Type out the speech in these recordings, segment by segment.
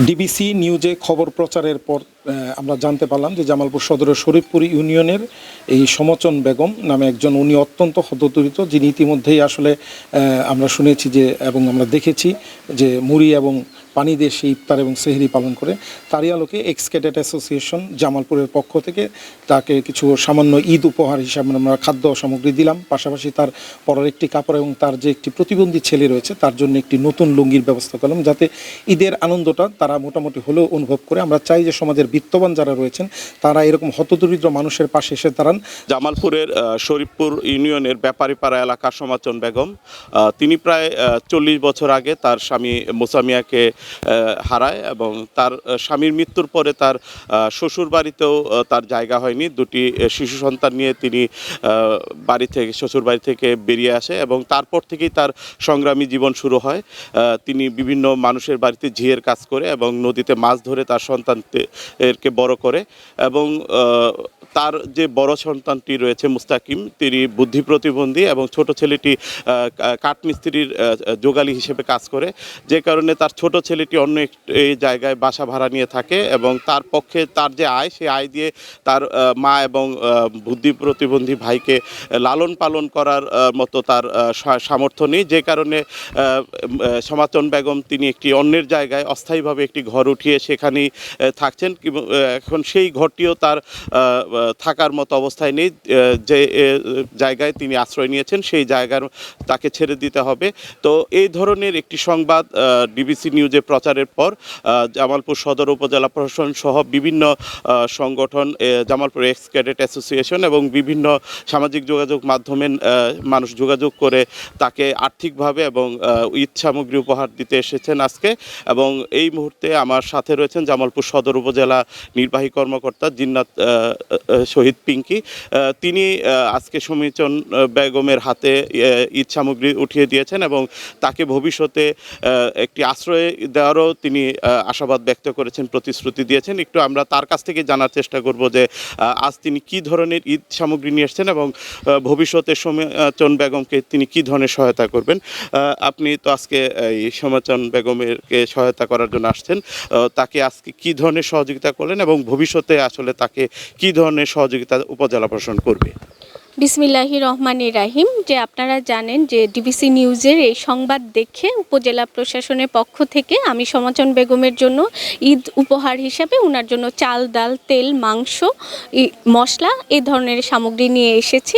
DBC নিউজে খবর প্রচারের পর আমরা জানতে পারলাম যে জামালপুর সদরের শরীফপুর ইউনিয়নের এই সমচন বেগম নামে একজন, উনি অত্যন্ত হতদরিদ্র, যিনি ইতিমধ্যেই আসলে আমরা শুনেছি যে এবং আমরা দেখেছি যে মুড়ি এবং পানি দিয়ে সে ইফতার এবং সেহরি পালন করে। তারই আলোকে এক্স ক্যাডেট অ্যাসোসিয়েশন জামালপুরের পক্ষ থেকে তাকে কিছু সামান্য ঈদ উপহার হিসাবে আমরা খাদ্য সামগ্রী দিলাম। পাশাপাশি তার পরার একটি কাপড় এবং তার যে একটি প্রতিবন্ধী ছেলে রয়েছে তার জন্য একটি নতুন লুঙ্গির ব্যবস্থা করলাম, যাতে ঈদের আনন্দটা তারা মোটামুটি হলেও অনুভব করে। আমরা চাই যে সমাজের বিত্তবান যারা রয়েছেন তারা এরকম হতদরিদ্র মানুষের পাশে এসে দাঁড়ান। জামালপুরের শরীফপুর ইউনিয়নের ব্যাপারীপাড়া এলাকার সমচন বেগম, তিনি প্রায় 40 বছর আগে তার স্বামী মোসামিয়াকে হারায় এবং তার স্বামীর মৃত্যুর পরে তার শ্বশুর বাড়িতেও তার জায়গা হয়নি। দুটি শিশু সন্তান নিয়ে তিনি শ্বশুর বাড়ি থেকে বেরিয়ে আসে এবং তারপর থেকেই তার সংগ্রামী জীবন শুরু হয়। তিনি বিভিন্ন মানুষের বাড়িতে ঝিয়ের কাজ করে এবং নদীতে মাছ ধরে তার সন্তানকে বড় করে এবং তার যে বড় সন্তানটি রয়েছে মুস্তাকিম, তিনি বুদ্ধি প্রতিবন্ধী এবং ছোট ছেলেটি কাঠমিস্ত্রির যোগালী হিসেবে কাজ করে, যে কারণে তার ছোট ছেলেটি অন্য এই জায়গায় বাসা ভাড়া নিয়ে থাকে এবং তার পক্ষে তার যে আয়, সেই আয় দিয়ে তার মা এবং বুদ্ধি প্রতিবন্ধী ভাইকে লালন পালন করার মতো তার সামর্থ্য নেই, যে কারণে সমচন বেগম তিনি একটি অন্যের জায়গায় অস্থায়ীভাবে একটি ঘর উঠিয়ে সেখানেই থাকছেন। এখন সেই ঘরটিও তার থাকার মতো অবস্থায় নেই। যে জায়গায় তিনি আশ্রয় নিয়েছেন সেই জায়গার তাকে ছেড়ে দিতে হবে। তো এই ধরনের একটি সংবাদ ডিবিসি নিউজে প্রচারের পর জামালপুর সদর উপজেলা প্রশাসন সহ বিভিন্ন সংগঠন, জামালপুর এক্স ক্যাডেট অ্যাসোসিয়েশন এবং বিভিন্ন সামাজিক যোগাযোগ মাধ্যমে মানুষ যোগাযোগ করে তাকে আর্থিকভাবে এবং ঈদ সামগ্রী উপহার দিতে এসেছেন আজকে। এবং এই মুহূর্তে আমার সাথে রয়েছেন জামালপুর সদর উপজেলা নির্বাহী কর্মকর্তা জিন্নাত শহীদ পিঙ্কি। তিনি আজকে সমচন বেগমের হাতে ঈদ সামগ্রী উঠিয়ে দিয়েছেন এবং তাকে ভবিষ্যতে একটি আশ্রয় দেওয়ারও তিনি আশাবাদ ব্যক্ত করেছেন, প্রতিশ্রুতি দিয়েছেন। একটু আমরা তার কাছ থেকে জানার চেষ্টা করব যে আজ তিনি কি ধরনের ঈদ সামগ্রী নিয়ে এসেছেন এবং ভবিষ্যতে সমচন বেগমকে তিনি কি ধরনের সহায়তা করবেন। আপনি তো আজকে এই সমচন বেগমেরকে সহায়তা করার জন্য আসছেন, তাকে আজকে কি ধরনের সহযোগিতা করলেন এবং ভবিষ্যতে আসলে তাকে কি ধরনের সহযোগিতা উপজেলা প্রশাসন করবে? বিসমিল্লাহির রহমানির রাহিম। যে আপনারা জানেন যে ডিবিসি নিউজের এই সংবাদ দেখে উপজেলা প্রশাসনের পক্ষ থেকে আমি সমচন বেগমের জন্য ঈদ উপহার হিসাবে ওনার জন্য চাল, ডাল, তেল, মাংস, মশলা এই ধরনের সামগ্রী নিয়ে এসেছি।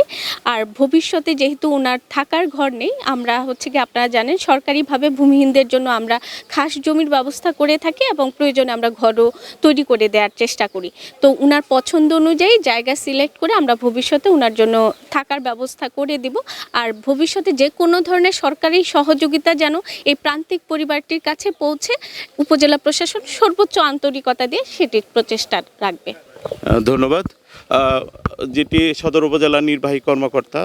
আর ভবিষ্যতে যেহেতু ওনার থাকার ঘর নেই, আমরা কি আপনারা জানেন সরকারিভাবে ভূমিহীনদের জন্য আমরা খাস জমির ব্যবস্থা করে থাকি এবং প্রয়োজনে আমরা ঘরও তৈরি করে দেওয়ার চেষ্টা করি। তো ওনার পছন্দ অনুযায়ী জায়গা সিলেক্ট করে আমরা ভবিষ্যতে ওনার জন্য থাকার ব্যবস্থা করে দিব। আর ভবিষ্যতে যে কোনো ধরনের সরকারি সহযোগিতা যেন এই প্রান্তিক পরিবারটির কাছে পৌঁছে উপজেলা প্রশাসন সর্বোচ্চ আন্তরিকতা দিয়ে সেটির প্রচেষ্টা রাখবে। ধন্যবাদ। যেটি সদর উপজেলা নির্বাহী কর্মকর্তা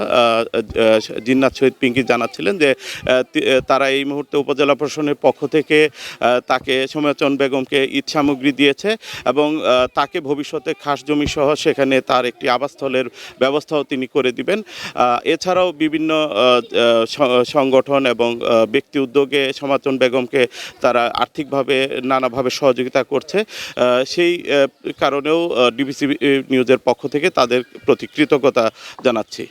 জিন্নাত শহীদ পিঙ্কি জানাচ্ছিলেন যে তারা এই মুহূর্তে উপজেলা প্রশাসনের পক্ষ থেকে তাকে সমচন বেগমকে ঈদ সামগ্রী দিয়েছে এবং তাকে ভবিষ্যতে খাস জমি সহ সেখানে তার একটি আবাসস্থলের ব্যবস্থাও তিনি করে দিবেন। এছাড়াও বিভিন্ন সংগঠন এবং ব্যক্তি উদ্যোগে সমচন বেগমকে তারা আর্থিকভাবে নানাভাবে সহযোগিতা করছে। সেই কারণেও ডিবিসি নিউজের পক্ষ থেকে তাদের প্রতি কৃতজ্ঞতা জানাচ্ছি।